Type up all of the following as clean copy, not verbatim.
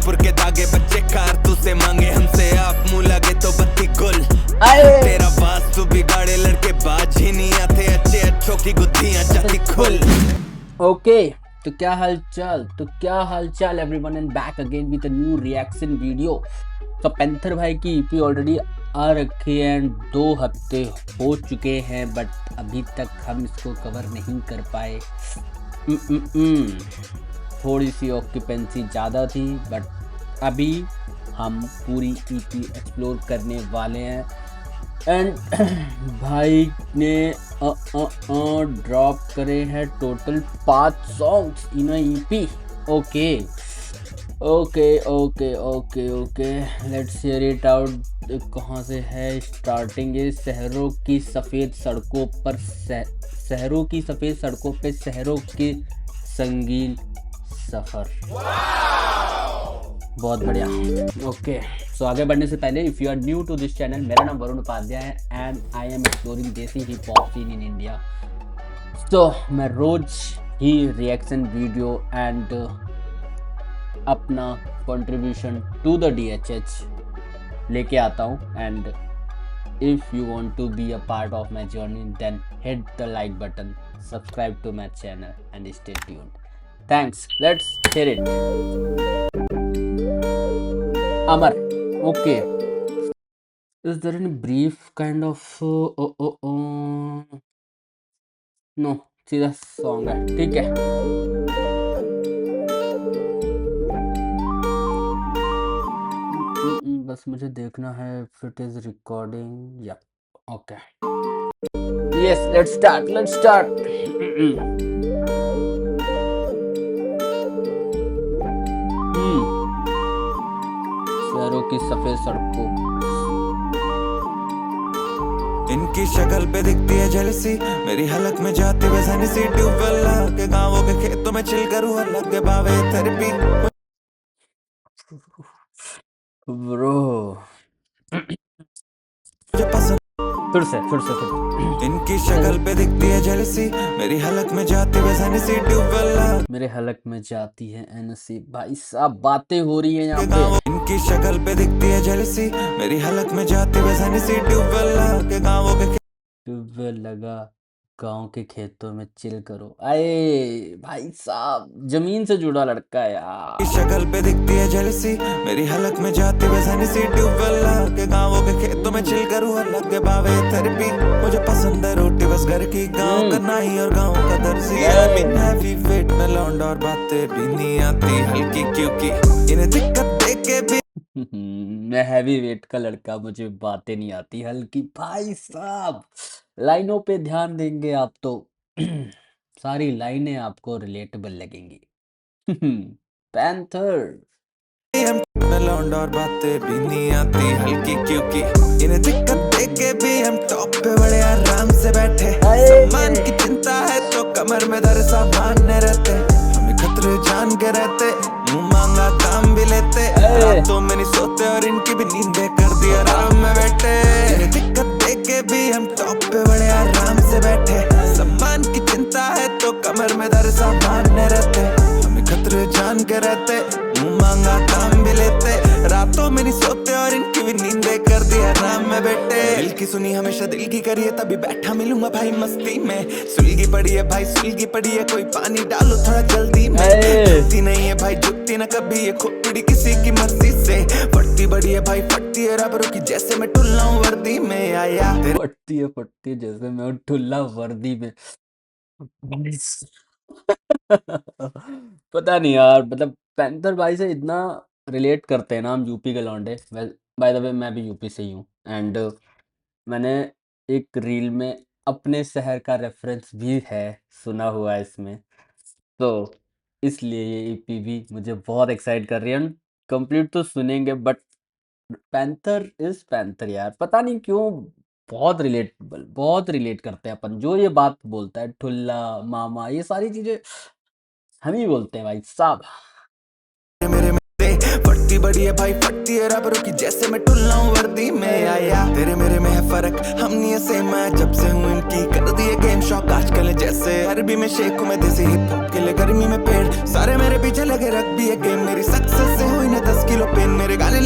जयपुर के दागे बच्चे कारतूस से मांगे हमसे आप मुंह लगे तो बत्ती गुल तेरा वास्तु बिगाड़े लड़के बाज ही नहीं आते अच्छे अच्छों की गुत्थियां जाती खुल। ओके तो क्या हालचाल everyone and back again with a new reaction video. तो पैंथर भाई की ईपी ऑलरेडी आ रखी है एंड 2 हफ्ते हो चुके हैं बट अभी तक हम इसको कवर नहीं कर पाए। थोड़ी सी ऑक्यूपेंसी ज़्यादा थी बट अभी हम पूरी ईपी एक्सप्लोर करने वाले हैं एंड भाई ने ड्रॉप करे हैं total 5 songs in EP. Okay let's hear it out. कहाँ से है स्टार्टिंग? है शहरों की सफ़ेद सड़कों पर शहरों के संगीन सफ़र। बहुत बढ़िया। ओके सो आगे बढ़ने से पहले if you are new to this channel, मेरा नाम वरुण उपाध्याय है and I am exploring desi hip hop scene in India. तो मैं रोज ही रिएक्शन वीडियो एंड अपना कंट्रीब्यूशन टू द DHH लेके आता हूँ and if you want to be a part of my journey then hit the like button, subscribe to my channel and stay tuned. Thanks, let's hear it. Amar, okay. Is there any brief kind of no, सीधा song है, ठीक है। बस मुझे देखना है if it is recording. Yeah, okay. Yes, let's start. शहरों की सफेद सड़कों। इनकी शक्ल पे दिखती है जेलसी, मेरी हलक में जाती है सी ट्यूबवेल के गांवों के खेतों में चिल करूं अलग के बावे थेरेपी। ब्रो फिर से इनकी शक्ल पे दिखती है जेलसी, मेरी हलक में जाती है सी ट्यूबवेल, मेरे हलक में जाती है एनसी। भाई साहब बातें हो रही है यहाँ पे। इनकी शक्ल पे दिखती है जेलसी, मेरी हलक में जाती है सी ट्यूबवेल के गांवों के ट्यूबवेल लगा गांव के खेतों में चिल करो। आए भाई साहब जमीन से जुड़ा लड़का है यार। शक्ल पे दिखती है जेलसी, मेरी हलक में जाती है सी ट्यूबवेल के गांवों के खेतों में चिल करूं अलग के बावे थेरेपी। मुझे पसंद है रोटी बस घर की, गांव का नाई और गांव का दर्जी। हैवी वेट में लौंड और बातें भी नहीं आती हल्की क्योंकि इन्हें दिक्कत देख के भी मैं हैवी वेट का लड़का, मुझे बातें नहीं आती हल्की। भाई साहब लाइनों पे ध्यान देंगे आप तो सारी लाइनें आपको रिलेटेबल लगेंगी। पैंथर लौंड और बातें भी नहीं आती हल्की क्योंकि इन्हें दिक्कत देख के भी हम टॉप पे बड़े आराम से बैठे। सम्मान की चिंता है तो कमर में दर सामान्य रहते, हमें खतरे जान के रहते, मुंह मांगा काम भी लेते, रातों में नहीं सोते और इनकी भी नींदें कर दी आराम में बैठे। इन्हें दिक्कत देख के भी हम टॉप पे बड़े आराम से बैठे। सम्मान की चिंता है तो कमर में दर सामान्य रहते, हमें खतरे जान के रहते, मुंह मांगा काम भी लेते, रातों में नहीं सोते और इनकी भी नींदें कर दी आराम में बैठे। दिल की सुनी हमेशा दिल की करिए तभी बैठा मिलूंगा भाई मस्ती में। सुलगी पड़ी है भाई सुलगी पड़ी है, कोई पानी डालो थोड़ा जल्दी में। झुकती नहीं है भाई झुकती ना कभी ये खोपड़ी किसी की मर्जी से। फटती बड़ी है भाई फटती है रबरों की जैसे मैं टुल्ला हूँ वर्दी में। आया फटती है जैसे मैं ठुल्ला वर्दी में। पता नहीं यार, मतलब पैंथर भाई से इतना रिलेट करते हैं ना हम यूपी के लौंडे। बाय द वे मैं भी यूपी से ही हूँ एंड मैंने एक रील में अपने शहर का रेफरेंस भी है सुना हुआ है इसमें, तो इसलिए ये ईपी भी मुझे बहुत एक्साइट कर रही है। कंप्लीट तो सुनेंगे बट पैंथर इज पैंथर यार, पता नहीं क्यों बहुत रिलेट करते हैं अपन। जो ये बात बोलता है ठुल्ला मामा ये सारी चीजें हम ही बोलते हैं भाई साहब। फटती बड़ी है भाई फटती है रबरों की जैसे मैं टुल्ला हूँ वर्दी में। आया तेरे मेरे में है फर्क हम नहीं है सेम, मैं जब से हूँ इनकी कर दिए गेम शॉक आजकल जैसे अरबी में शेख हूँ मैं देसी हिप हॉप के लिए गर्मी में पेड़ सारे मेरे पीछे लगे रख भी है गेम। मेरी सक्सेस से हुई ना 10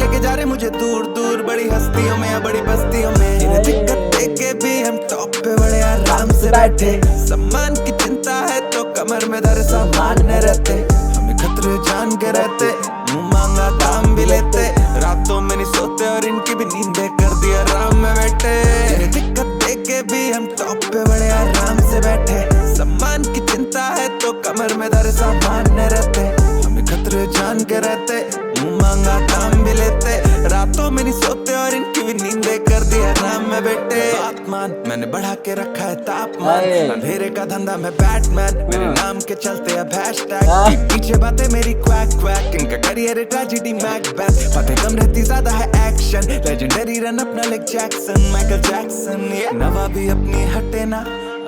लेके जा रहे मुझे दूर दूर, बड़ी हस्तियों में या बड़ी बस्तियों में। इन्हें दिक्कत देके भी हम टॉप पे बड़े आराम से बैठे। सम्मान की चिंता है तो कमर में दर सामान न रहते, हमें खतरे जान के रहते, मुंह मांगा काम भी लेते। रातों में नहीं सोते और इनकी भी नींदें कर दी आराम में बैठे। इन्हें दिक्कत देके भी हम टॉप पे बड़े आराम से बैठे। सम्मान की चिंता है तो कमर में दर सामान न रहते, हमें खतरे जान के रहते, मुंह मांगा काम भी लेते। रातों में नहीं सोते और इनकी भी नींदें कर दी आराम में बैठे। बातमान मैंने बढ़ा के रखा है तापमान, अंधेरे का धंधा मैं बैटमैन, मेरे नाम के चलते अब हैशटैग। पीछे बातें मेरी क्वैक क्वैक, इनका करियर है ट्रेजेडी मैकबेथ। बातें कम रहती ज्यादा है एक्शन, लेजेंडरी रन अपना लाइक जैक्सन, माइकल जैक्सन। नवा भी अपनी हटे ना,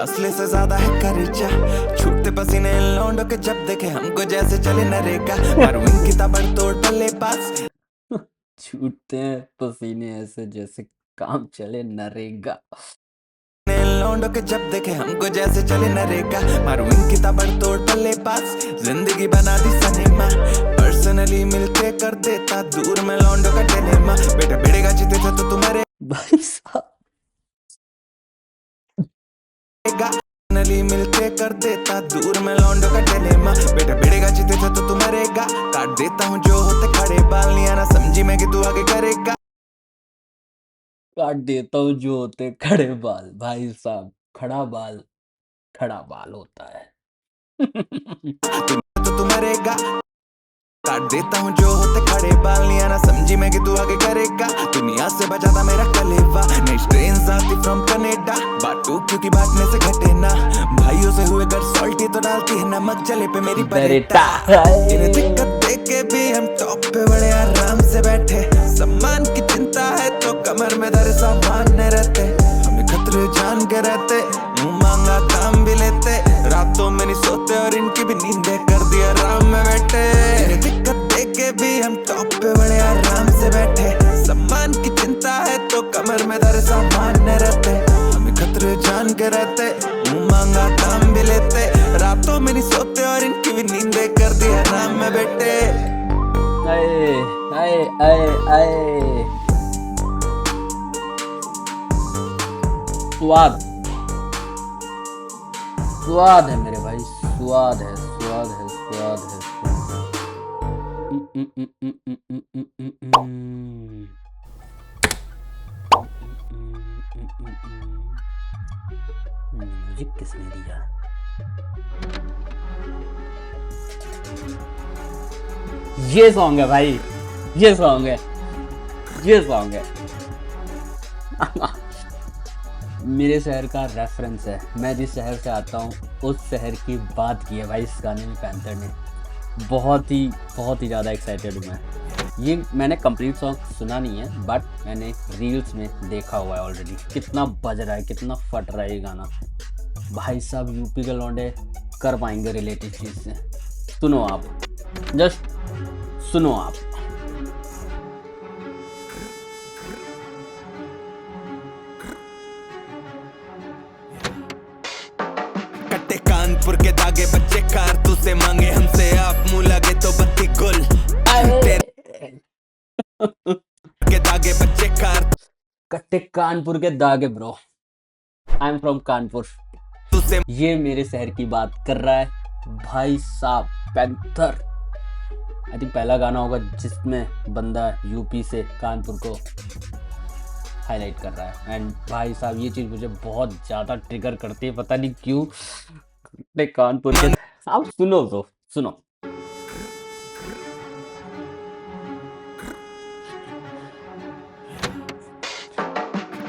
असले से ज्यादा है करेजा। छूटते पसीने इन लौंडों के जब देखे हमको जैसे चले नरेगा। मारू इनकी ताबड़तोड़ बल्ले पास, छूटते हैं पसीने ऐसे जैसे काम चले नरेगा। इन लौंडों के जब देखे हमको जैसे चले नरेगा। मारू इनकी ताबड़तोड़ बल्ले पास, जिंदगी बना दी सिनेमा। पर्सनली मिलके कर देता दूर में लौंडों का डिलेमा। बेटा बेड़ेगा जीते थे तो तुम्हारे भाई साहब पर्सनली मिलके कर देता दूर में लौंडों का डिलेमा। बेटा बेड़ेगा जीते थे तो तुम्हारेगा, काट देता हूँ जो होते खड़े बाल। नहीं आना समझी मैं कि तू आगे करेगा, काट देता हूँ जो होते खड़े बाल। भाई साहब खड़ा बाल होता है। तो तुम्हारेगा, काट देता हूँ जो होते खड़े बाल। नहीं आना समझी मैं कि तू आगे करेगा, दुनिया से बचाता मेरा कलेवा। नेक्स्ट ट्रेन आती फ्रॉम कनाडा, बाटू क्योंकि बांटने से घटे ना। भाइयों से हुए कर सॉल्टी तो डालती है नमक जले पे मेरी परेटा। इन्हें दिक्कत देके भी हम टॉप पे बड़े आराम से बैठे। सम्मान की चिंता है तो कमर में दर सामान न रहते, हमें खतरे जान के रहते, मुंह मांगा काम भी लेते। रातों में नहीं सोते और इनकी भी नींदें कर दी आराम में बैठे। इन्हें दिक्कत देके भी हम टॉप पे बड़े आराम से बैठे। सम्मान की चिंता है तो कमर में दर सामान न रहते, हमें खतरे जान के रहते, मुंह मांगा काम भी लेते। रातों में नहीं सोते और इनकी भी नींदें कर दी आराम में बैठे। आए आए आए आए स्वाद है मेरे भाई, स्वाद है। म्यूजिक किसने दिया? ये सॉन्ग है भाई, ये सॉन्ग है। मेरे शहर का रेफरेंस है, मैं जिस शहर से आता हूँ उस शहर की बात की है भाई इस गाने में पैंथर ने। बहुत ही ज़्यादा एक्साइटेड हूँ मैं। ये मैंने कंप्लीट सॉन्ग सुना नहीं है, बट मैंने रील्स में देखा हुआ है ऑलरेडी। कितना बज रहा है, कितना फट रहा है ये गाना। भाई साहब यूपी के लौंडे कर पाएंगे रिलेटिव चीज़ से। सुनो आप, जस्ट सुनो आप। कट्टे कानपुर के दागे बच्चे कारतूस से मांगे हमसे, आप मुंह लगे तो बत्ती गुल। के दागे बच्चे कट्टे कानपुर के दागे bro, I am from Kanpur. ये मेरे शहर की बात कर रहा है भाई साहब। पैंथर आई थिंक पहला गाना होगा जिसमें बंदा यूपी से कानपुर को हाईलाइट कर रहा है। एंड भाई साहब ये चीज़ मुझे बहुत ज़्यादा ट्रिगर करती है, पता नहीं क्यों। कानपुर के आप सुनो तो सुनो।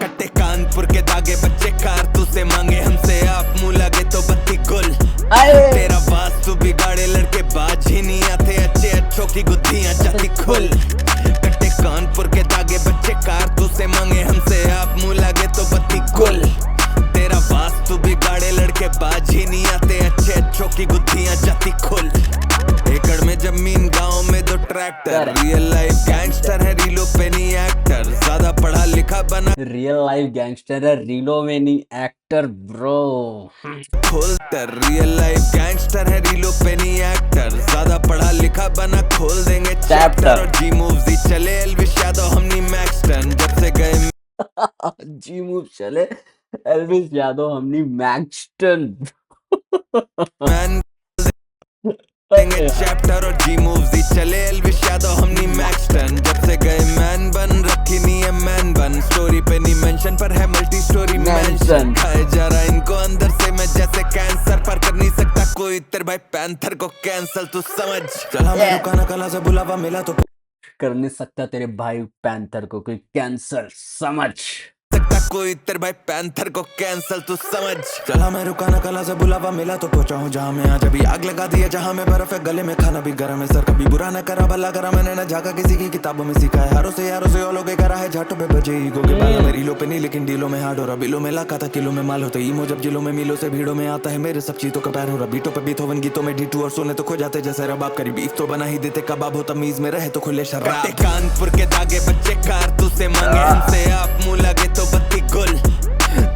कट्टे कानपुर के दागे बच्चे कारतूस से मांगे हमसे, आप मुंह लगे तो बत्ती गुल। तेरा वास्तु बिगाड़े लड़के बाज ही नहीं आते, अच्छे अच्छों की गुत्थियां जाती खुल। कट्टे कानपुर के दागे बच्चे कारतूस से मांगे हमसे, आप मुंह लगे तो बत्ती गुल। तेरा वास्तु बिगाड़े लड़के बाज ही नहीं आते, अच्छे अच्छों की गुत्थियां जाती खुल। एकड़ में जमीन गांव में 2 track tractor, real life gangster है रीलो पे नहीं एक्टर, ज्यादा पढ़ा लिखा बना रियल लाइफ गैंगस्टर है, रीलो में नहीं एक्टर ब्रो। खोलतर, रियल लाइफ गैंगस्टर है रीलो पे नहीं एक्टर, ज्यादा पढ़ा लिखा बना खोल देंगे चैप्टर, और जी मूव्स ही चले एल्विस यादव हम नहीं मैक्सटन, जब से गए जी मूव चले एल्विस यादव हम नहीं मैक्सटन। मैन देंगे चैप्टर, और जी मूव्स ही चले एल्विस यादव हम नहीं मैक्सटन, जब से गए मैन बन रखी नहीं है मैन बन, स्टोरी पे नहीं मेंशन पर है मल्टी स्टोरी मेंशन, खाए जा रहा इनको अंदर से मैं जैसे कैंसर, पर कर नहीं सकता कोई तेरे भाई पैंथर को कैंसल, तू समझ चला मैं रुकाना कला से बुलावा मिला तो कर नहीं सकता तेरे भाई पैंथर को कोई कैंसर, समझ सकता कोई तेरे भाई पैंथर को कैंसल, तू समझ चला मैं रुकाना कला से बुलावा मिला तो पहुंचा हूँ जहाँ मैं आज, अभी आग लगा दिया जहाँ में बर्फ है गले में, खाना भी गर्म है सर, कभी बुरा न करा भला करा मैंने न झाका किसी की किताबों में सीखा है, यारों से ओलो के करा है झाटों पे बजे ईगो के बाला मेरी लो पे नहीं लेकिन डीलों में हार्ड हो रहा, बिलों में लाका था किलो में माल होते ईमो, जब जिलों में मिलो से भीड़ों में आता है मेरे सब चीतों का पैर हो रहा, बीटों पे बीथोवन गीतों में डी2 और सोने तो खो जाते जैसे रबाब, करी बीफ तो बना ही देते कबाब हो तमीज में रहे तो खुले शराब, कानपुर के दागे बच्चे कारतूस से मांगे हमसे आप मुंह लगे तो बत्ती गुल,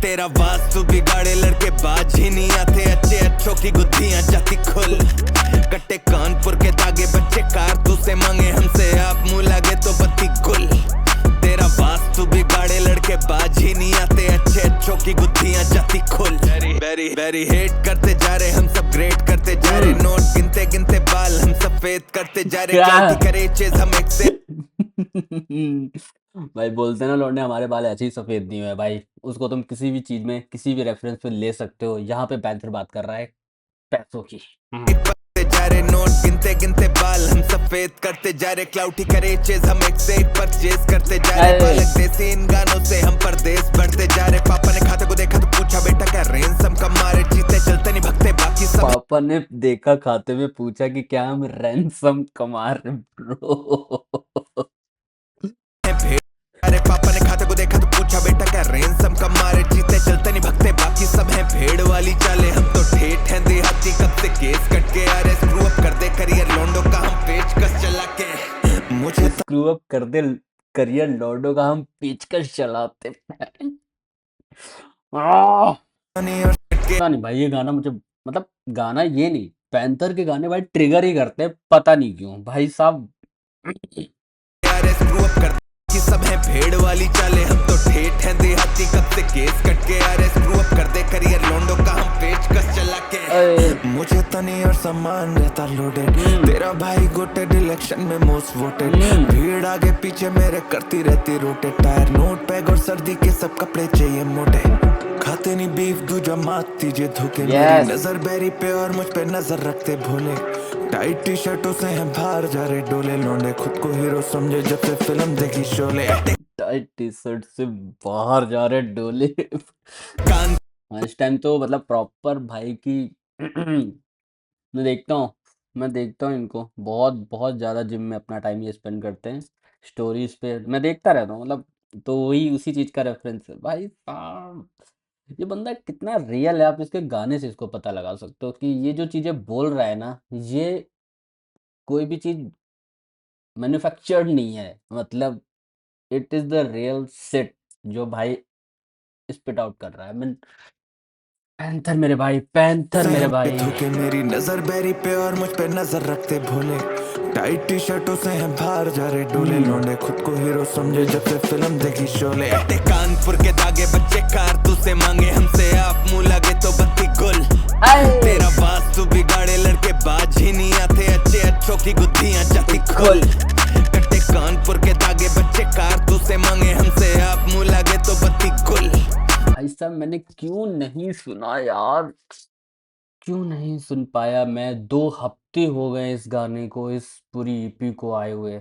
तेरा वास्तु बिगाड़े लड़के बाज ही नहीं आते, अच्छे अच्छों की गुद्धियां जाती खुल, कट्टे कानपुर के दागे बच्चे कारतूस से मांगे हमसे आप मुंह लगे तो बत्ती गुल, तेरा वास्तु बिगाड़े लड़के बाज ही नहीं आते, अच्छे अच्छों की गुद्धियां जाती खुल, बेरी बेरी हेट करते जा रहे हम सब ग्रेट करते जा रहे, नोट गिनते गिनते बाल हम सफेद करते जा रहे, क्या करे चीज हम एक से भाई बोलते हैं ना लौंडे हमारे बाल ऐसे ही सफेद नहीं हुए भाई, उसको तुम किसी भी चीज में किसी भी रेफरेंस पे ले सकते हो, यहाँ पे पैंथर बात कर रहा है पैसों की। करते जा रहे, नोट गिनते गिनते बाल हम सफेद करते जा रहे, क्लाउटी करे चेज हम एक से एक परचेज करते जा रहे, बालक देसी इन गानों से हम परदेश बढ़ते जा रहे, पापा ने खाते को देखा तो पूछा बेटा क्या रेंसम का मारे, चीते चलते नहीं भगते बाकी सब, पापा ने देखा खाते में पूछा कि क्या हम रैंसम कमा रहे ब्रो। अरे पापा ने खाते को देखा तो पूछा बेटा क्या रेंसम का मारे, चीते चलते नहीं भगते बाकी सब है भेड़ वाली चाले, हम तो ठेठ हैं देहाती कब से केस कट के आ रहे, स्क्रू अप कर दे करियर लौंडो का हम पेचकस चला के, मुझे स्क्रू अप कर दे करियर लौंडो का हम पेचकस चलाते पता नहीं भाई ये गाना मुझे मतलब गाना ये नहीं पैंथर के गाने भाई ट्रिगर ही करते हैं पता नहीं क्यों भाई साहब। स्क्रू अप कर कि सब है भेड़ वाली चाले, हम तो ठेठ हैं देहाती कब से केस कट के आ रहे, स्क्रू अप कर दे करियर लौंडो का हम पेचकस चला के, मुझे तनी और सामान रहता लोडेड, तेरा भाई गोटेड इलेक्शन में मोस्ट वोटेड, भीड़ आगे पीछे मेरे करती रहती रोटेट, टायर नोट पैग और सर्दी के सब कपड़े चाहिए मोटे, खाते नहीं बीफ दूजा मात दीजिए धोखे, मेरी नजर बैरी पे और मुझ पे नजर रखते भोले, टाइट टी शर्टों से हैं बाहर जा रहे डोले, लौंडे खुद को हीरो समझे जब से फिल्म देखी शोले, टाइट टी शर्ट से बाहर जा रहे डोले। इस टाइम तो मतलब प्रॉपर भाई की मैं देखता हूँ इनको बहुत बहुत ज़्यादा जिम में अपना टाइम ये स्पेंड करते हैं, स्टोरीज पे मैं देखता रहता हूँ मतलब, तो वही उसी चीज़ का रेफरेंस है भाई साहब। ये बंदा कितना रियल है आप इसके गाने से इसको पता लगा सकते हो कि ये जो चीज़ें बोल रहा है ना ये कोई भी चीज़ मैन्युफैक्चर्ड नहीं है, मतलब it is the real shit जो भाई स्पिट आउट कर रहा है। मैं पैंथर मेरे भाई, पैंथर मेरे भाई। धोखे मेरी नजर बैरी पे और मुझ पे नजर रखते भोले, टाइट टी शर्टों से हैं बाहर जा रहे डोले, लौंडे खुद को हीरो समझे जब से फिल्म देखी शोले, कानपुर के दागे बच्चे कारतूस से मांगे हमसे आप मुंह लगे तो बत्ती गुल, तेरा वास्तु बिगाड़े लड़के बाज ही नहीं आते, अच्छे अच्छों की गुद्धियां जाती खुल, कट्टे कानपुर के दागे बच्चे कारतूस से मांगे हमसे आप मुंह लगे तो बत्ती गुल, भाई साहब मैंने क्यों नहीं सुना यार, क्यों नहीं सुन पाया मैं, 2 हफ्ते हो गए इस गाने को, इस पूरी ईपी को आए हुए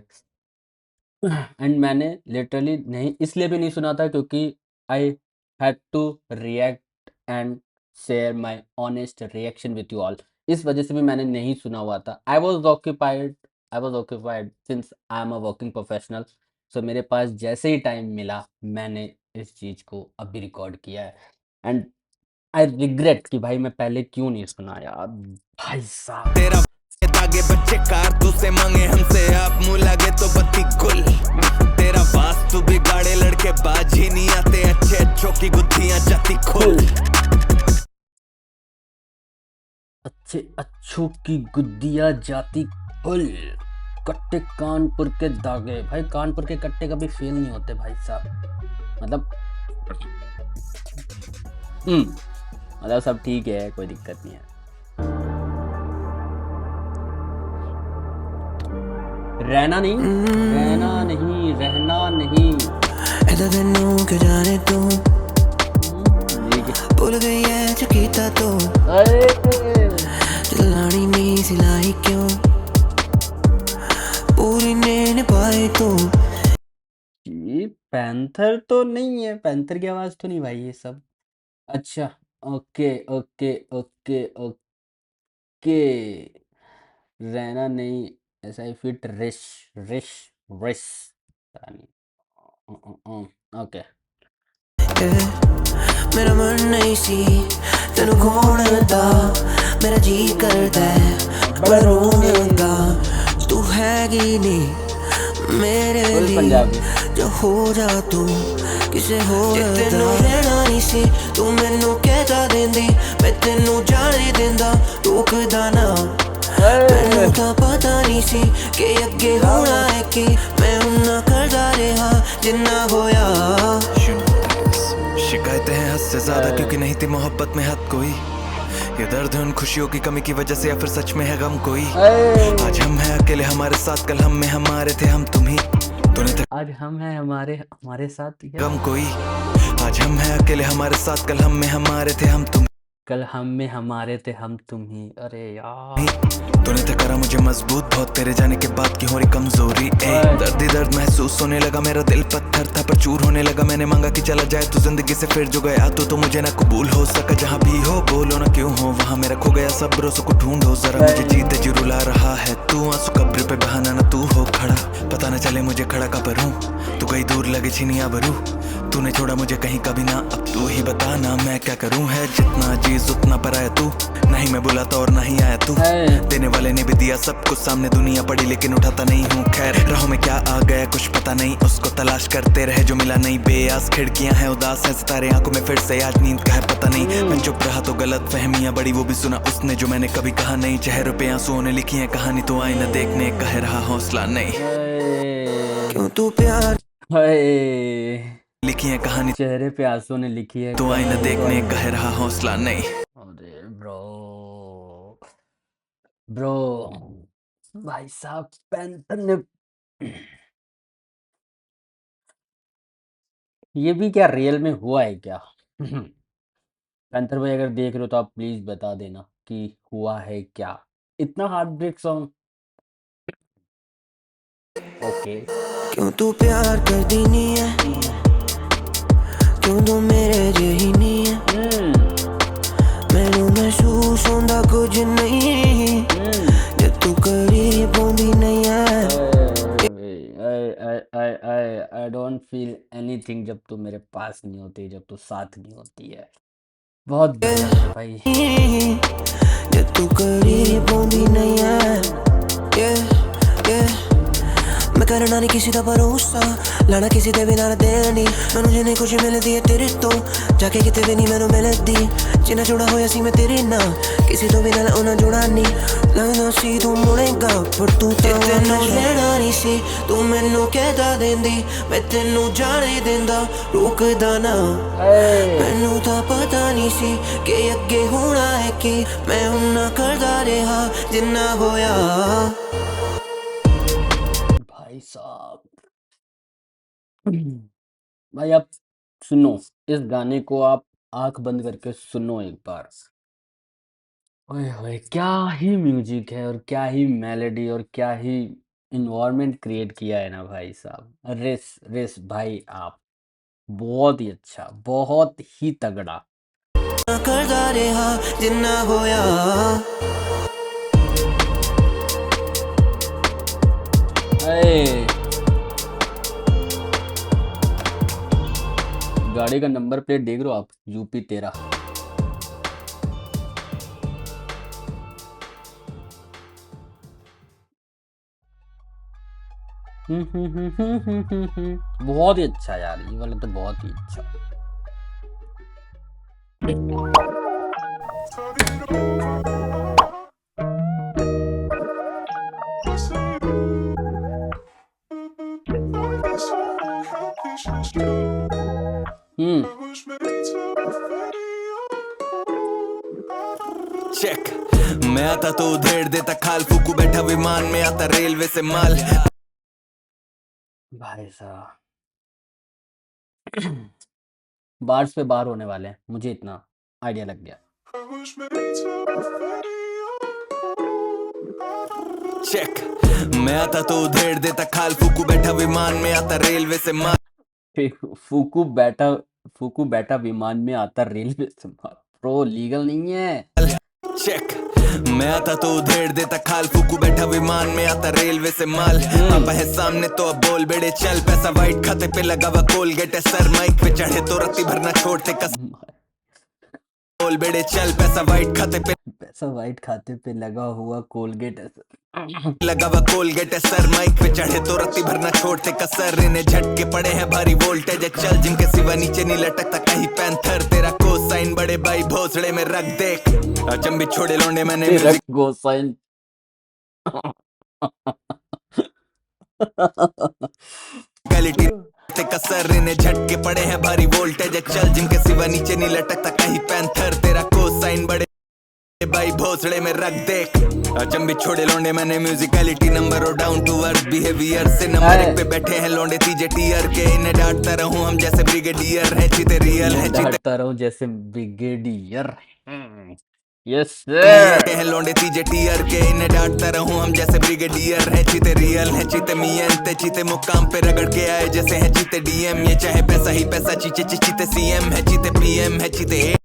एंड मैंने लिटरली नहीं इसलिए भी नहीं सुना था क्योंकि I had to react and share my honest reaction with you all, इस वजह से भी मैंने नहीं सुना हुआ था। I was occupied since I am a working professional, so मेरे पास जैसे ही टाइम मिला मैंने इस चीज़ को अभी रिकॉर्ड किया है एंड आई रिग्रेट कि भाई मैं पहले क्यों नहीं सुना यार भाई साहब। तेरा धागे बच्चे कारतूस से मांगे हमसे आप मुंह लगे तो बत्ती गुल तेरा वास्तु बिगाड़े लड़के बाज ही नहीं आते अच्छे अच्छों की गुत्थियां जाती खुल अच्छे अच्छों की गुद्दियाँ जाती खुल। कट्टे कानपुर के दागे। भाई कानपुर के कट्टे कभी फेल नहीं होते भाई साहब। मतलब मतलब सब ठीक है, कोई दिक्कत नहीं है। रहना नहीं, रहना नहीं, रहना नहीं। ऐसा तेनू क्यों जाने तू भूल गई है जो कीता तू चलानी नहीं सिलाई क्यों पूरी ने निभाई तू। ये पैंथर तो नहीं है, पैंथर की आवाज तो नहीं भाई ये सब। अच्छा ओके ओके ओके ओके। रहना नहीं ऐसा ही फिट रिश रिश रिश पता नहीं। ओके मेरा मन नहीं सी तेनू खोण दा मेरा जी करदा है बड़ा रोने दा तू हैगी नहीं मेरे फुल लिए पंजाबी। जो हो जा तू किसे होर दा तेनू रहना नहीं सी तू मैनू कहता देंदी मैं तेनू जाने देंदा रोकदा ना मैनू तां पता नहीं सी कि अगे होना है कि मैं उन्ना करदा रहा जिन्ना होया। शिकायतें हैं हद से ज्यादा क्योंकि नहीं थी मोहब्बत में हद कोई ये दर्द है उन खुशियों की कमी की वजह से या फिर सच में है गम कोई आज हम हैं अकेले हमारे साथ कल हम में हमारे थे हम तुम ही तूने थे आज हम हैं हमारे साथ ये गम कोई आज हम हैं अकेले हमारे साथ कल हम में हमारे थे हम तुम कल हम में हमारे थे हम तुम ही। अरे यार ही तूने तो करा मुझे मजबूत बहुत तेरे जाने के बाद की हो रही कमजोरी दर्द ही दर्द महसूस होने लगा मेरा दिल पत्थर था पर चूर होने लगा मैंने मांगा कि चला जाए तू जिंदगी से फिर जो गया तो मुझे ना कबूल हो सका जहाँ भी हो बोलो ना क्यों हो वहाँ मेरा खो गया सब भरोसों को ढूंढो जरा मुझे जीते जी रुला रहा है तू आंसू कब्र पे बहाना ना तू हो खड़ा पता न चले मुझे खड़ा कब हूँ तू कहीं दूर लगे छिनिया भरू तूने छोड़ा मुझे कहीं कभी ना अब तू ही बता ना मैं क्या करूं है जितना अजीज उतना पराया तू नहीं मैं बुलाता और नहीं आया तू देने वाले ने भी दिया सब कुछ सामने दुनिया पड़ी लेकिन उठाता नहीं हूँ खैर राहों में क्या आ गया कुछ पता नहीं उसको तलाश करते रहे जो मिला नहीं बेआस खिड़कियां हैं उदास है सितारे आंखों में फिर से आज नींद का है पता नहीं मैं चुप रहा तो गलत फहमियां बड़ी वो भी सुना उसने जो मैंने कभी कहा नहीं चेहरों पे आंसुओं ने लिखी है कहानी तो आई न देखने कह रहा हौसला नहीं क्यों तू प्यार लिखी है कहानी चेहरे पे आंसू ने लिखी है तो आई न देखने कह रहा हौसला नहीं। अरे ब्रो भाई साहब पैंथर ने ये भी क्या रियल में हुआ है क्या? पैंथर भाई अगर देख रहे हो तो आप प्लीज बता देना कि हुआ है क्या इतना हार्ट ब्रेक सॉन्ग। ओके क्यों तू प्यार कर दी नहीं है क्यों तू मेरे जही नहीं है मैनू महसूस होंदा कुछ नहीं जब तू करीब होंदी नहीं है। आई डोंट फील एनीथिंग जब तू मेरे पास नहीं होती जब तू साथ नहीं होती है। बहुत बढ़िया है भाई। जब तू करीब होंदी नहीं है मैं करना नहीं किसी दा भरोसा लाना किसी दे बिना देनी मैनू जिन्हें कुछ मिलदी है तेरे तो जाके किते भी नहीं मैनू मिलदी जिन्ना जुड़ा होया सी मैं तेरे ना किसी तो बिना उन्ना जुड़ा नहीं लगदा सी तू मुड़ेगा पर तू तैनू रहना नहीं सी तू मैनू कहदा देंदी मैं तेनू जाने देंदा रोकदा ना मैनू तां पता नहीं सी कि अगे होना है कि मैं उन्ना करदा रहा जिन्ना होया। भाई साहब भाई आप सुनो इस गाने को आप आंख बंद करके सुनो एक बार। ओए होए क्या ही म्यूजिक है और क्या ही मेलोडी और क्या ही इन्वायरमेंट क्रिएट किया है ना भाई साहब। रेस रेस भाई आप बहुत ही अच्छा बहुत ही तगड़ा। करदा रहा जिन्ना होया गाड़ी का नंबर प्लेट देख रहे हो आप यूपी 13। बहुत ही अच्छा यार, ये वाला तो बहुत ही अच्छा। चेक मैं आता तो उधेड़ देता खाल, फूकू बैठा विमान में आता रेलवे से माल। भाई साहब बार्स पे बार होने वाले हैं, मुझे इतना आइडिया लग गया। चेक मैं आता तो उधेड़ देता खाल, फूकू बैठा विमान में आता रेलवे से माल। फूकू बैठा विमान में आता रेलवे से माल। प्रो लीगल नहीं है। चेक मैं आता तो उधेड़ देता खाल, फूकू बैठा विमान में आता रेलवे से माल। पापा है सामने तो अब बोल बेड़े चल, पैसा वाइट खाते पे लगा हुआ कोलगेट है सर, माइक पे चढ़े तो रत्ती भरना छोड़ते कस। बोल बेड़े चल पैसा वाइट खाते पे लगा हुआ कोलगेट है लगा हुआ कोलगेट है सर, माइक पे चढ़े तो रत्ती भरना छोड़ते कसर। इन्हें झटके पड़े हैं भारी वोल्टेज है चल, जिनके सिवा नीचे नहीं लटकता कहीं पैंथर। तेरा कोसाइन बड़े भाई भोसड़े में रख देख, अचंबी छोड़े लौंडे मैंने म्यूजिक गोसाइन। क्वालिटी ते कसर। इन्हें झटके पड़े हैं भारी वोल्टेज है चल, जिनके सिवा नीचे नहीं लटकता कहीं पैंथर। तेरा कोसाइन बड़े भाई भोसड़े में रख देख, अचंबी छोड़े लौंडे मैंने म्यूजिकलिटी नंबर और डाउन टू अर्थ बिहेवियर से नंबर एक पे बैठे हैं लौंडे तीजे टीयर के। इन्हें डांटता रहूं हम जैसे ब्रिगेडियर है चीते रियल है चीते डांटता रहूं जैसे ब्रिगेडियर। यस सर है लौंडे तीजे टीयर के। इन्हें डांटता रहूं हम जैसे ब्रिगेडियर है चीते रियल है चीते मियंते चीते मुकाम पे रगड़ के आए जैसे है चीते डीएम। ये चाहे पैसा ही पैसा चीचे चीते सीएम है चीते पीएम है चीते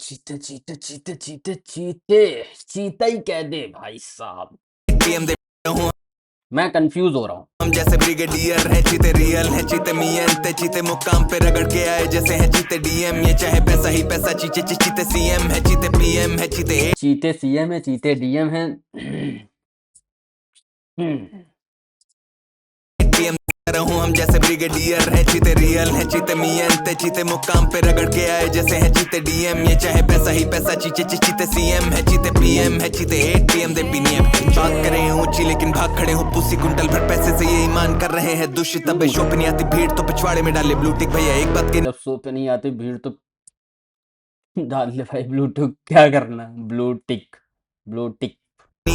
चीते चीते चीते चीते चीते चीता ही कह दे भाई साहब। पीएम दे रहूं मैं कंफ्यूज हो रहा हूँ। हम जैसे ब्रिगेडियर है चीते रियल है चीते मियंते चीते मुकाम पे रगड़ के आए जैसे है चीते डीएम। ये चाहे पैसा ही पैसा चीचे चीते सीएम है चीते पीएम है चीते सीएम है चीते डीएम है। पीएम रहूं हम जैसे ब्रिगेडियर है चीते रियल है चीते मियंते चीते मुकाम पे रगड़ के आए जैसे है चीते डीएम। ये चाहे पैसा ही पैसा चीचे चीते सीएम है चीते पीएम है चीते 8 पीएम दे पीनी बात करें ऊंची लेकिन भाग खड़े हो पुसी कुंटल भर पैसे से ये ईमान कर रहे हैं दूषित। अब शो पे नहीं आती भीड़ तो पिछवाड़े में डाले ब्लू टिक भैया एक बात की जब शो पे नहीं आती भीड़ तो डाल ले भाई ब्लूटूथ। क्या करना ब्लू टिक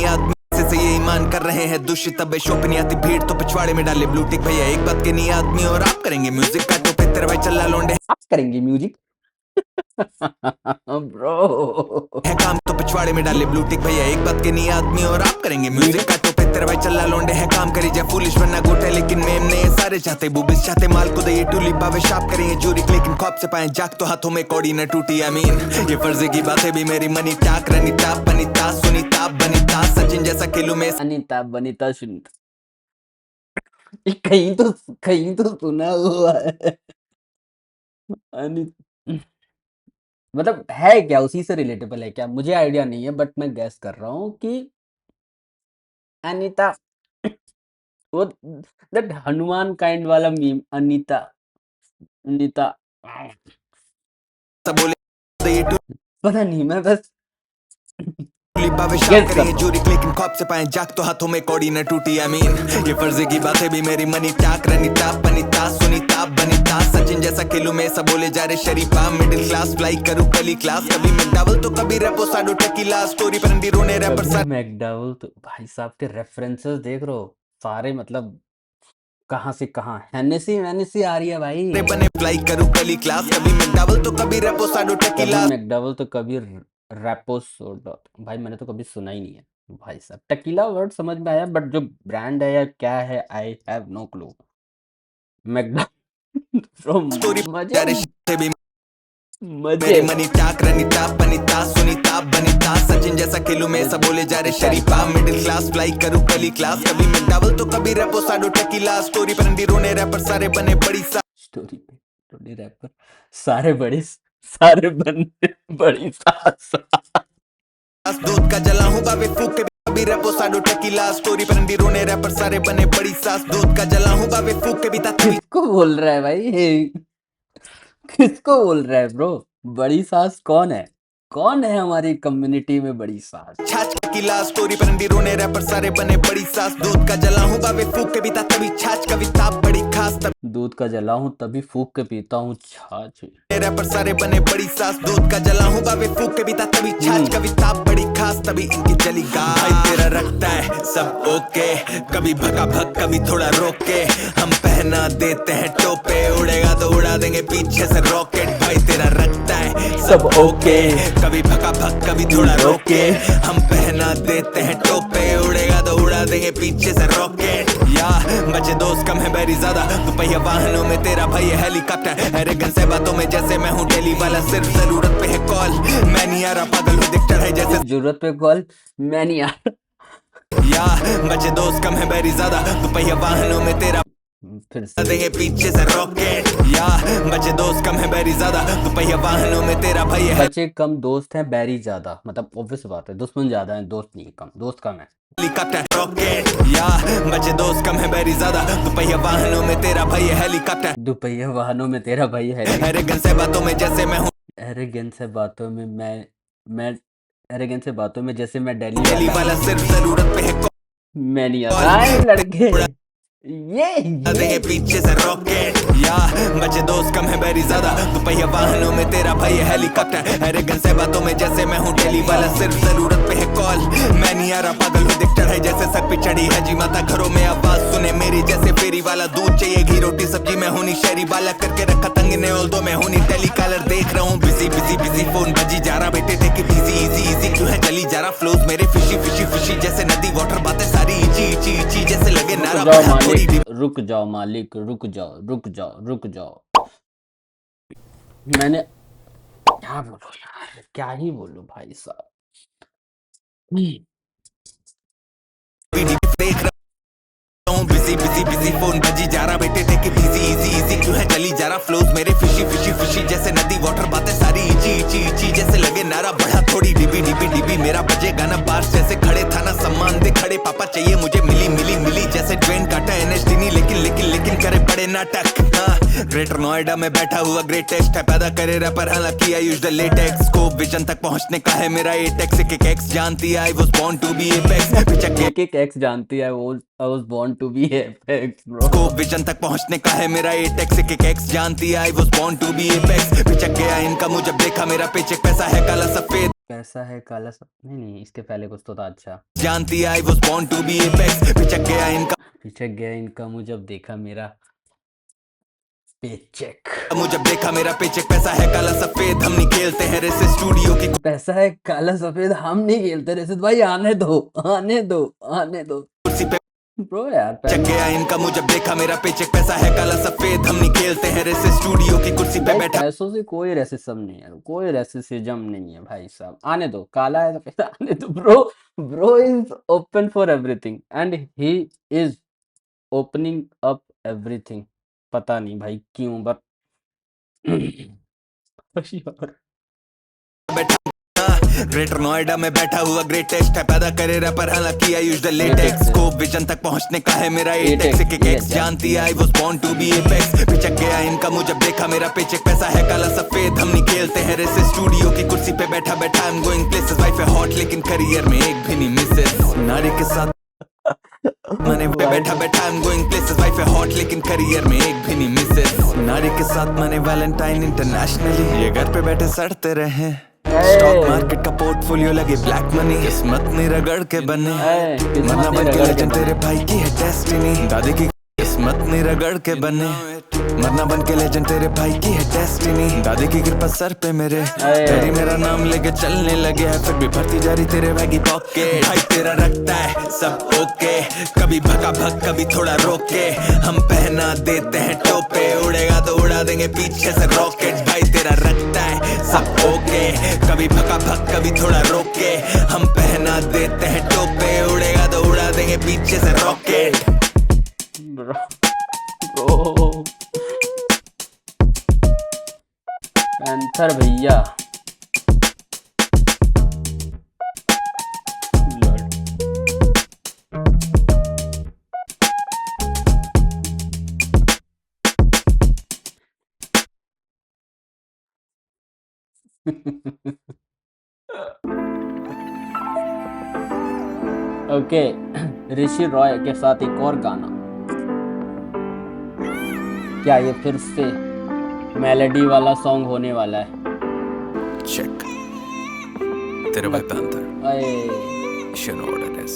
आदमी से ये ईमान कर रहे हैं दूषित। अब शो पे नहीं आती भीड़ तो पिछवाड़े में डाले ब्लू टिक भैया एक बात के नहीं आदमी और आप करेंगे म्यूजिक का तो पे तेरे भाई चल्ला लौंडे आप करेंगे म्यूजिक। ब्रो है काम तो पिछवाड़े में डाले ब्लू टिक भैया एक बात के नहीं आदमी और आप करेंगे म्यूजिक का तो पे तेरे भाई चल्ला लौंडे है काम करी जाए फुलिश बनना गोटे लेकिन मेम ने सारे चाहते बूबिस चाहते माल को दे टूली बावे शाप करेंगे जूरिक लेकिन ख्वाब से पाए जाग तो हाथों में कौड़ी न टूटी। आई मीन ये फर्जी की बातें भी मेरी मनी टाक रनीता बनीता सुनीता बनीता सचिन जैसा खेलू में अनिता बनीता सुनीता कहीं तो सुना हुआ है। मतलब है क्या उसी से रिलेटेबल है क्या मुझे आइडिया नहीं है बट मैं गैस कर रहा हूँ कि अनीता वो दैट हनुमान काइंड वाला मीम अनीता अनीता बोले पता नहीं मैं बस बावे शाप करेंगे जूरिक लेकिन ख्वाब से पाए जाग तो हाथों में कौड़ी न टूटी। आई मीन ये फर्जी की बातें भी मेरी मनी टाक रनीता बनीता सुनीता बनीता सचिन जैसा खेलू में सब बोले जा रहे शरीफा मिडिल क्लास फ्लाई करूं कली क्लास कभी मैकडॉवल तो कभी रेपो साडो टेकीला स्टोरी पर अंडी रोने रैपर सा मैकडॉवल तो भाई साहब के रेफरेंसेस देख रो सारे मतलब कहाँ से कहाँ हेनेसी आ रही है भाई। बने फ्लाई करूं कली क्लास कभी मैकडॉवल तो कभी रेपो साडो टेकीला मैकडॉवल तो कभी रैपो सोडा भाई मैंने तो कभी सुना ही नहीं है भाई साहब। टकीला वर्ड समझ में आया बट जो ब्रांड है या क्या है आई हैव नो क्लू। मेरी मनी टाक रनीता बनीता सुनीता बनीता सचिन जैसा खेलू में सब बोले जा रहे शरीफा मिडिल क्लास फ्लाई करूं कली क्लास कभी मैकडॉवल तो कभी रेपो साडो टेकीला स्टोरी पर अंडी रोने रैपर सारे बने बड़ी स्टोरी पे रैपर सारे बने बड़ी सास दूध का जला हूँ बाबे फूक के भी रैपो साडो टेकीला स्टोरी पर अंडी रोने रैपर सारे बने बड़ी सास दूध का जला हूँ बाबे फूक के भी ता तभी किसको बोल रहा है भाई? किसको बोल रहा है ब्रो? बड़ी सास कौन है? कौन है हमारी कम्युनिटी में बड़ी सास? छाछ टेकीला स्टोरी पर अंडी रोने रैपर सारे बने बड़ी सास दूध का जला हूँ बाबे फूक के भी ता तभी छाछ कविता बड़ी खास दूध का जला हूँ तभी फूक के पीता हूँ छाछ। रैपर सारे बने बड़ी सास दूध का जला हूँ बाबे फूक के भी ता तभी छाछ कविता बड़ी खास तभी इनकी चली गाय भाई तेरा रखता है सब ओके कभी भगा भग कभी थोड़ा रोके हम पहना देते हैं टोपे उड़ेगा तो उड़ा देंगे पीछे से रॉकेट भाई तेरा रखता है सब ओके कभी भगा भग कभी थोड़ा रोके हम पहना देते हैं टोपे उड़ेगा तो उड़ा देंगे पीछे से रॉकेट या बचे दोस्त कम है बैरी ज्यादा दोपहिया वाहनों में तेरा भाई है हेलीकॉप्टर अरे गन से बातों में जैसे मैं हूँ डेली वाला सिर्फ जरूरत पे है कॉल मैं नहीं आ रहा पागल हूँ दिख चढ़ाई जैसे जरूरत पे कॉल मैं नहीं आ या बचे दोस्त कम है बैरी ज्यादा दोपहिया वाहनों में तेरा फिर से देंगे पीछे से रॉकेट या बचे दोस्त कम है बैरी ज्यादा दोपहिया वाहनों में तेरा भाई है बच्चे कम दोस्त हैं बैरी ज्यादा मतलब ऑब्वियस बात है दुश्मन ज्यादा है दोस्त नहीं कम दोस्त कम है। हेलीकॉप्टर रॉकेट या बचे दोस्त कम है बैरी ज्यादा दोपहिया वाहनों में तेरा भाई है हेलीकॉप्टर दोपहिया वाहनों में तेरा भाई है। अरे गन से बातों में जैसे मैं हूँ एरोगेंस से बातों में मैं एरोगेंस से बातों में जैसे मैं दिल्ली डेली वाला सिर्फ जरूरत पे है मैं नहीं आता है लड़के ये देंगे पीछे से रॉकेट या बचे दोस्त कम है बैरी ज्यादा दोपहिया वाहनों में तेरा भाई है हेलीकॉप्टर अरे गन से बातों में जैसे मैं हूँ डेली वाला सिर्फ जरूरत पे है कॉल मैं नहीं आ रहा पागल हूँ दिख चढ़ाई जैसे सर पे चढ़ी है जी माता घरों में आवाज सुने मेरी जैसे फेरी वाला दूध चाहिए घी रोटी सब्जी में होनी शहरी वाला करके रखा तंग ने ओल्दो में होनी टेली कॉलर देख रहा हूँ बिजी बिजी बिजी फोन बजी जा रहा बेटे take it easy easy easy क्यों है चली जा रहा फ्लोज मेरे फिशी फिशी फिशी जैसे नदी वाटर बातें सारी इची इची इची जैसे लगे नारा बड़ा थोड़ी रुक जाओ मालिक रुक जाओ रुक जाओ रुक जाओ मैंने क्या बोलूं यार क्या ही बोलूं भाई साहब। देख रहा हूँ बिजी बिजी बिजी फोन बजी जा रहा बेटे take it easy easy easy क्यों है चली जा रहा फ्लोज मेरे फिशी फिशी फिशी जैसे नदी वाटर बातें सारी इची इची इची जैसे लगे नारा बढ़ा थोड़ी डिबी डिबी डिबी मेरा बजे गाना बार जैसे खड़े थाना सम्मान दे खड़े पापा चाहिए मुझे मिली मिली मिली जैसे ट्रेन काटा एनएचडी नहीं लेकिन लेकिन लेकिन करे बड़े नाटक ग्रेटर नोएडा में बैठा हुआ ग्रेटेस्ट है पैदा करे रैपर हालांकि आई यूज द लेटेक्स को विजन तक पहुंचने का है मेरा एटेक्स एक एक्स जानती है I was born to be apex पिचक एक एक्स जानती है वो I was born to be apex bro को विजन तक पहुंचने का है मेरा एटेक्स एक एक्स जानती है I was born to be apex पिचक गया इनका मुझे देखा मेरा पेचेक पैसा है काला सफेद कैसा है काला सब नहीं इसके पहले कुछ तो था अच्छा जानती है I was born to be apex पिचक गया इनका पीछे गया इनका मुझे देखा मेरा पेचेक मुझे देखा मेरा पेचेक पैसा है काला सफेद हम नहीं खेलते हैं रेसे स्टूडियो की पैसा है काला सफेद हम नहीं खेलते रेसित भाई आने दो आने दो आने दो कुर्सी पे ब्रो यार चक गया इनका मुझे देखा मेरा पेचेक पैसा है काला सफेद हम नहीं खेलते हैं रेसे स्टूडियो की कुर्सी पे बैठा पैसों से कोई रेसिज्म नहीं है कोई रेसिज्म नहीं है भाई साहब आने दो काला है सफेद आने दो bro is open for everything and he is opening up everything पता नहीं भाई क्यों बट ग्रेटर नोएडा में बैठा हुआ ग्रेटेस्ट है पैदा करे रैपर हालांकि आई यूज द लेटेक्स को विजन तक पहुंचने का है मेरा एटेक्स एक एक्स जानती है I was born to be apex पिचक गया इनका मुझे देखा मेरा पेचेक पैसा है काला सफेद हम नहीं खेलते हैं रेसे स्टूडियो की कुर्सी पे बैठा बैठा I am going places wife है हॉट लेकिन करियर में एक भी नहीं मिसेस नारी के साथ मने पे बैठा बैठा I am going places wife है हॉट लेकिन करियर में एक भी नहीं मिसेस नारी के साथ मने वैलेंटाइन इंटरनेशनली ये घर पे बैठे सड़ते रहे स्टॉक मार्केट का पोर्टफोलियो लगे ब्लैक मनी किस्मत नहीं रगड़ के बने मरना बन के लेजेंड तेरे भाई की है डेस्टिनी दादी की किस्मत नहीं रगड़ के बने मरना बन के लेजेंड तेरे भाई की है डेस्टिनी दादी की कृपा सर पे मेरे तेरी मेरा नाम लेके चलने लगे है फिर भी भरती जा रही तेरे बैगी पॉकेट भाई तेरा रखता है सब ओके कभी भगा भग कभी थोड़ा रोके हम पहना देते हैं टोपे उड़ेगा तो उड़ा देंगे पीछे से रॉकेट भाई तेरा रखता है सब ओके कभी भगा भग कभी थोड़ा रोके हम पहना देते हैं टोपे उड़ेगा तो उड़ा देंगे पीछे से रॉकेट ब्रो पैंथर भैया ओके, ऋषि रॉय के साथ एक और गाना। क्या ये फिर से मेलोडी वाला सॉन्ग होने वाला है? Check. तेरे भाई पैंथर. अये You know what it is.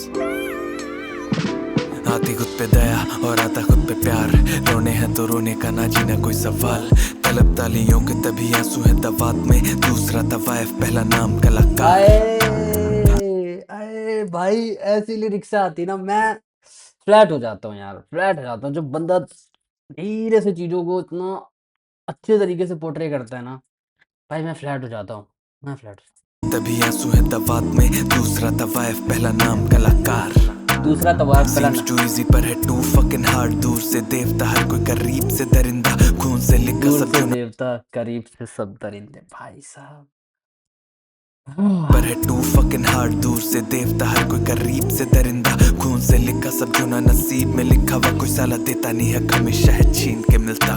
आती खुद पे दया और आता खुद पे प्यार, रोने हैं तो रोने का ना जीना कोई सवाल, तलब तालियों के तभी आंसू है दवात में, दूसरा तवायफ पहला नाम कलाकार. अये अये भाई, ऐसी लिरिक्स आती ना मैं फ्लैट हो जाता हूँ यार, फ्लैट हो जाता हूँ। जब बंदा धीरे से चीजों को इतना अच्छे तरीके से पोर्ट्रे करता है ना भाई, मैं फ्लैट हो जाता हूँ, मैं फ्लैट। तभी आंसू है दवात में, दूसरा तवायफ पहला नाम कलाकार. दूसरा तवायफ पहला Seems too easy पर है too fucking hard. दूर से देवता हर कोई करीब से दरिंदा, खून से लिखा दूर सब से जो देवता करीब से सब दरिंदे। भाई साहब पर है too fucking hard. दूर से देवता हर कोई करीब से दरिंदा, खून से लिखा सब जो ना नसीब में लिखा हुआ, कोई साला देता नहीं है हमेशा है छीन के मिलता.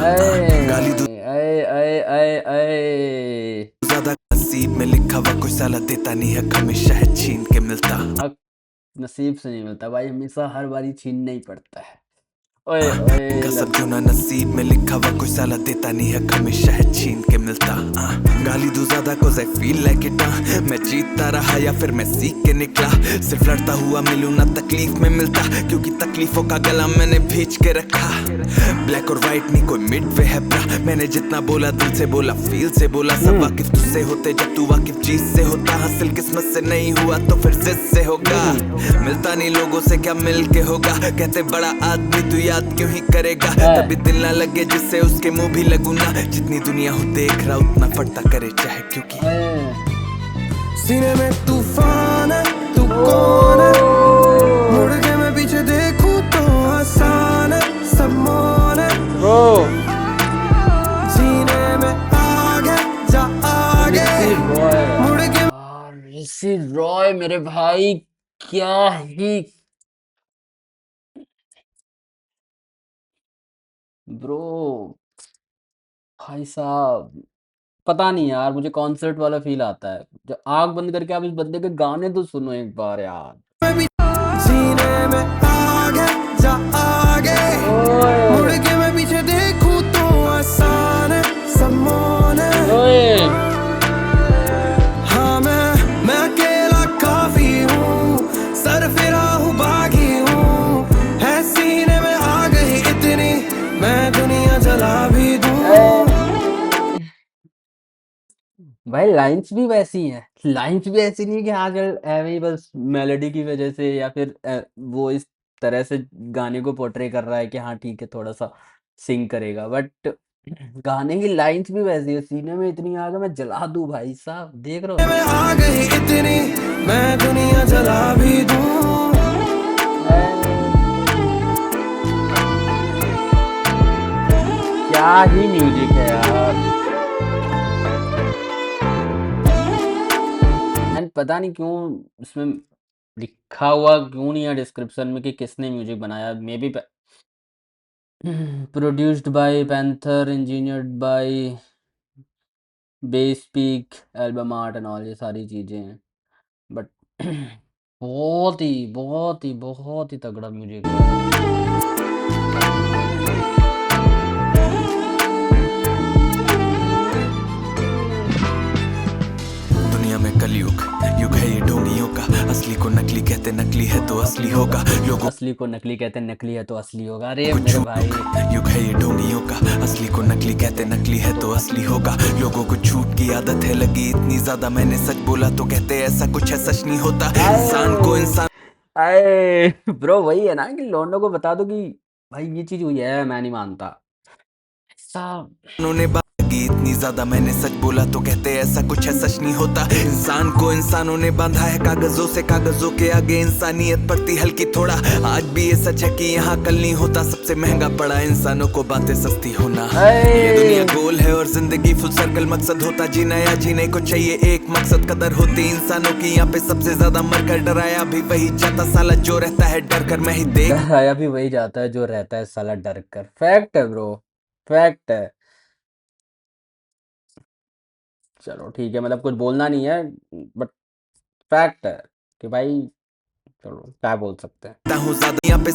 गाली दो अये अये अये अये ज्यादा नसीब में लिखा हुआ, कोई साला देता नहीं है हमेशा है छीन के मिलता. हक नसीब से नहीं मिलता भाई, हमेशा हर बारी छीनना ही पड़ता है। ओए ओए का सब जो ना नसीब में लिखा हुआ, कोई साला देता नहीं है हमेशा है छीन के मिलता. गाली दो ज्यादा cause I feel like it. मैं जीतता रहा या फिर मैं सीख के निकला, सिर्फ लड़ता हुआ मिलूं ना तकलीफ में मिलता, क्योंकि तकलीफों का गला मैंने भींच के रखा. ब्लैक और व्हाइट नहीं कोई मिड वे है ब्रा, मैंने जितना बोला दिल से बोला, फील से बोला. सब वाकिफ तुझसे होते जब तू वाकिफ चीज से होता, हासिल किस्मत से नहीं हुआ तो फिर जिद से होगा. मिलता नहीं लोगों से क्या मिल के होगा, कहते बड़ा आदमी तू याद क्यों ही करेगा, तभी दिल ना लगे जिससे उसके मुंह भी लगू ना. जितनी दुनिया हो देख रहा उतना फटता करे चाहे, क्योंकि सीने में तूफान है, तू कौन है, मुड़ के मैं पीछे देखूं तो आसान है, सब मौन है. सीने में आग है, जा आगे मुड़ के. ऋषि रॉय मेरे भाई, क्या ही ब्रो, भाई साहब पता नहीं यार, मुझे कॉन्सर्ट वाला फील आता है जब आंख बंद करके आप इस बंदे के गाने तो सुनो एक बार यार. सीने में आग है, जा आगे मुड़ के मैं पीछे देखूं तो आसान है, सब मौन है. हाँ मैं अकेला काफी हूँ, सर फिरा हूँ बागी हूँ, है सीने में आग ही इतनी, मैं दुनिया जला भी दूँ. भाई लाइंस भी वैसी हैं, लाइंस भी ऐसी नहीं है कि आजकल एवे ही बस मेलोडी की वजह से या फिर वो इस तरह से गाने को पोर्ट्रे कर रहा है कि हाँ ठीक है थोड़ा सा सिंग करेगा, बट गाने की लाइंस भी वैसी है. सीने में इतनी आग है मैं जला दूं भाई साहब, देख रहे में आग ही इतनी, मैं दुनिया जला भी दूँ. क्या ही म्यूजिक है यार. एंड पता नहीं क्यों इसमें लिखा हुआ क्यों नहीं है डिस्क्रिप्शन में कि किसने म्यूजिक बनाया. May be produced by panther, engineered by base peak, album art and all, ये सारी चीज़ें हैं. बट बहुत ही बहुत ही बहुत ही तगड़ा म्यूजिक है. दुनिया में कलयुग युग है ये ढोंगियों का, असली को नकली कहते नकली है तो असली होगा. लोगों असली को नकली कहते हैं, नकली है तो असली होगा. अरे मेरे भाई युग है ये ढोंगियों का, असली को नकली कहते नकली है तो असली होगा. लोगों को झूठ की आदत है लगी इतनी ज्यादा, मैंने सच बोला तो कहते ऐसा कुछ है सच नहीं होता. इंसान को इंसान अरे ब्रो वही है ना कि लौंडों को बता दो कि भाई ये चीज हुई है, मैं नहीं मानता ऐसा. ने बात की इतनी ज्यादा, मैंने सच बोला तो कहते ऐसा कुछ है सच नहीं होता. इंसान को इंसानों ने बांधा है कागजों से, कागजों के आगे इंसानियत पड़ती हल्की थोड़ा. आज भी ये सच है कि यहाँ कल नहीं होता, सबसे महंगा पड़ा इंसानों को बातें सस्ती होना. ये दुनिया गोल है और जिंदगी फुल सर्कल मकसद होता, जीना या जीने को चाहिए एक मकसद. कदर होती इंसानों की यहाँ पे सबसे ज्यादा मरकर, डराया भी वही जाता साला जो रहता है डर कर. मैं ही देख डराया भी वही जाता है जो रहता है साला डर कर. फैक्ट है ब्रो, फैक्ट है. चलो ठीक है, मतलब कुछ बोलना नहीं है, बट फैक्ट है कि भाई चलो क्या बोल सकते हैं। ज्यादा यहाँ पे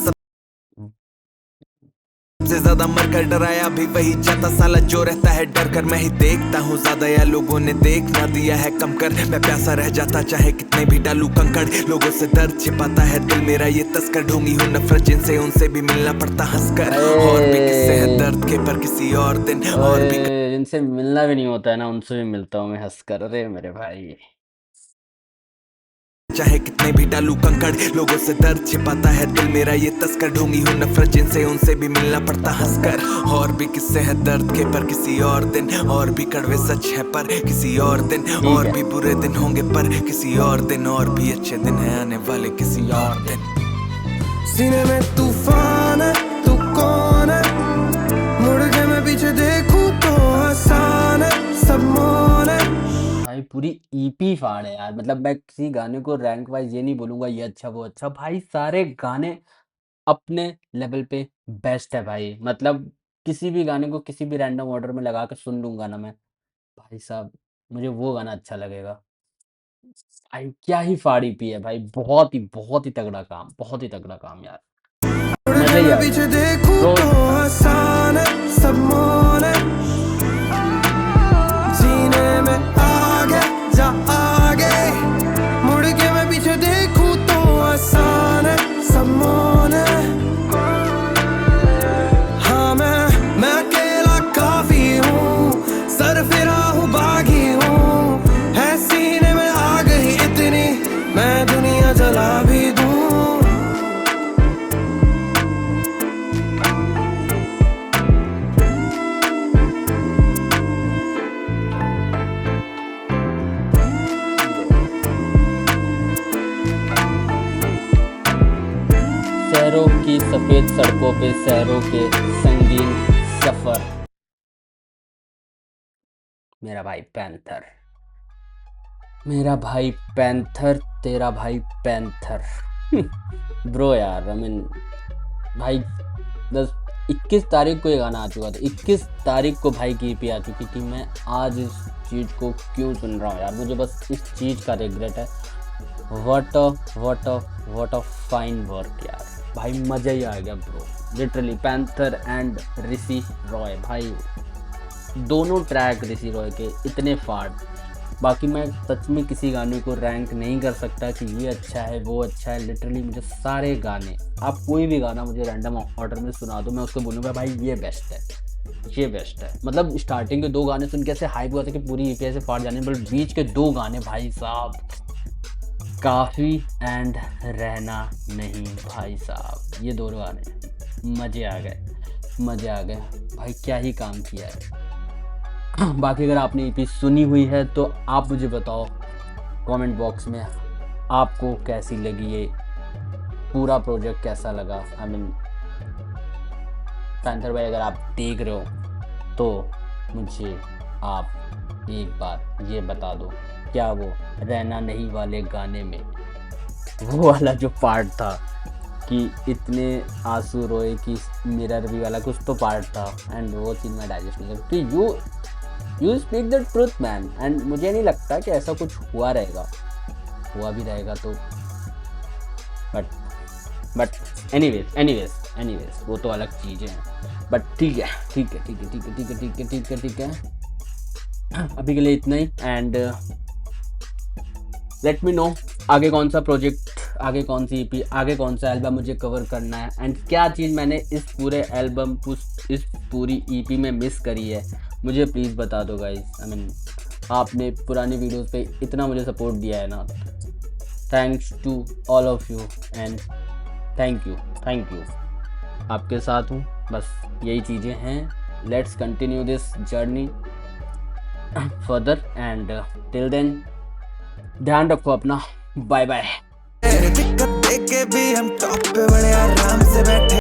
सबसे ज्यादा मर कर डराया भी वही जाता साला जो रहता है डर कर। मैं ही देखता हूँ ज्यादा या लोगों ने देख ना दिया है कम कर। मैं प्यासा रह जाता चाहे कितने भी डालू कंकड़। लोगों से दर्द छिपाता है दिल मेरा ये तस्कर। ढूंढी हूँ नफरत जिनसे उनसे भी मिलना पड़ता हंसकर। और भी किस्से हैं दर्द के पर किसी और दिन। और भी जिनसे मिलना भी नहीं होता है ना उनसे भी मिलता हूँ मैं हंसकर। अरे मेरे भाई चाहे कितने भी डालू कंकड़। लोगों से दर्द छिपाता है दिल मेरा ये तस्कर। ढूंढी हूँ नफरत जिनसे उनसे भी मिलना पड़ता हंसकर। और भी किस्से हैं दर्द के पर किसी और दिन। और भी कड़वे सच है पर किसी और दिन। और भी बुरे दिन होंगे पर किसी और दिन। और भी अच्छे दिन है आने वाले किसी और दिन। सीने में तूफान है तू कौन है। मुड़ के मैं पीछे देखूं तो आसान है सब मौन है। भाई पूरी ईपी फाड़ है यार। मतलब मैं किसी गाने को रैंक वाइज ये नहीं बोलूंगा ये अच्छा वो अच्छा, भाई सारे गाने अपने लेवल पे बेस्ट है भाई। मतलब किसी भी गाने को किसी भी रैंडम ऑर्डर में लगा के सुन लूंगा ना मैं, भाई साहब मुझे वो गाना अच्छा लगेगा। भाई क्या ही फाड़ ईपी है भाई, बहुत ही तगड़ा काम, बहुत ही तगड़ा काम यार, मजा ही आ पीछे गया। देखूं Bro, तो आसान है सब मौन है। जीने में आगे जा आगे। मुड़ के मैं पीछे देखूं तो आसान है सब मौन है। हाँ मैं अकेला काफी हूँ। सर फिरा हूँ बागी हूँ। है सीने में आग ही इतनी मैं दुनिया जला भी दूँ। शहरों की सफेद सड़कों पे शहरों के संगीन सफर। मेरा भाई पैंथर, मेरा भाई पैंथर, तेरा भाई पैंथर। ब्रो यार आई मीन भाई 21 तारीख को ये गाना आ चुका था। 21 तारीख को भाई की ईपी आ चुकी थी। मैं आज इस चीज़ को क्यों सुन रहा हूँ यार, मुझे बस इस चीज़ का रिग्रेट है। व्हाट अ फाइन वर्क यार, भाई मज़ा ही आ गया ब्रो। लिटरली पैंथर एंड ऋषि रॉय, भाई दोनों ट्रैक ऋषि रॉय के इतने फाड़। बाकी मैं सच में किसी गाने को रैंक नहीं कर सकता कि ये अच्छा है वो अच्छा है। लिटरली मुझे सारे गाने, आप कोई भी गाना मुझे रैंडम ऑर्डर में सुना दो, मैं उसको बोलूँगा भाई ये बेस्ट है, ये बेस्ट है। मतलब स्टार्टिंग के 2 गाने सुन के ऐसे हाइप हुआ था कि पूरी ईपी से फाड़ जाने, बट बीच के 2 गाने भाई साहब काफ़ी एंड रहना नहीं भाई साहब, ये दोनों गाने मज़े आ गए भाई, क्या ही काम किया है। बाकी अगर आपने ईपी सुनी हुई है तो आप मुझे बताओ कमेंट बॉक्स में आपको कैसी लगी ये पूरा प्रोजेक्ट, कैसा लगा। आई मीन पैंथर भाई अगर आप देख रहे हो तो मुझे आप एक बार ये बता दो, क्या वो रहना नहीं वाले गाने में वो वाला जो पार्ट था कि इतने आंसू रोए कि मिरर भी वाला कुछ तो पार्ट था, एंड वो चीज़ मैं डाइजेस्ट नहीं कर सकती। You speak the truth man, and मुझे नहीं लगता कि ऐसा कुछ हुआ भी रहेगा तो, बट एनीवेज वो तो अलग चीज़ें हैं। बट ठीक है अभी के लिए इतना ही, एंड लेट मी नो आगे कौन सा प्रोजेक्ट, आगे कौन सी ईपी, आगे कौन सा एल्बम मुझे कवर करना है, एंड क्या चीज़ मैंने इस पूरे एल्बम इस पूरी ईपी में मिस करी है, मुझे प्लीज़ बता दो गाइस। आई मीन आपने पुरानी वीडियोस पे इतना मुझे सपोर्ट दिया है ना, thanks to all of you, and thank you आपके साथ हूँ, बस यही चीज़ें हैं। Let's continue this journey further, and till then ध्यान रखो अपना, बाय बाय। दिक्कत देके भी हम टॉप पे बड़े आराम से बैठे।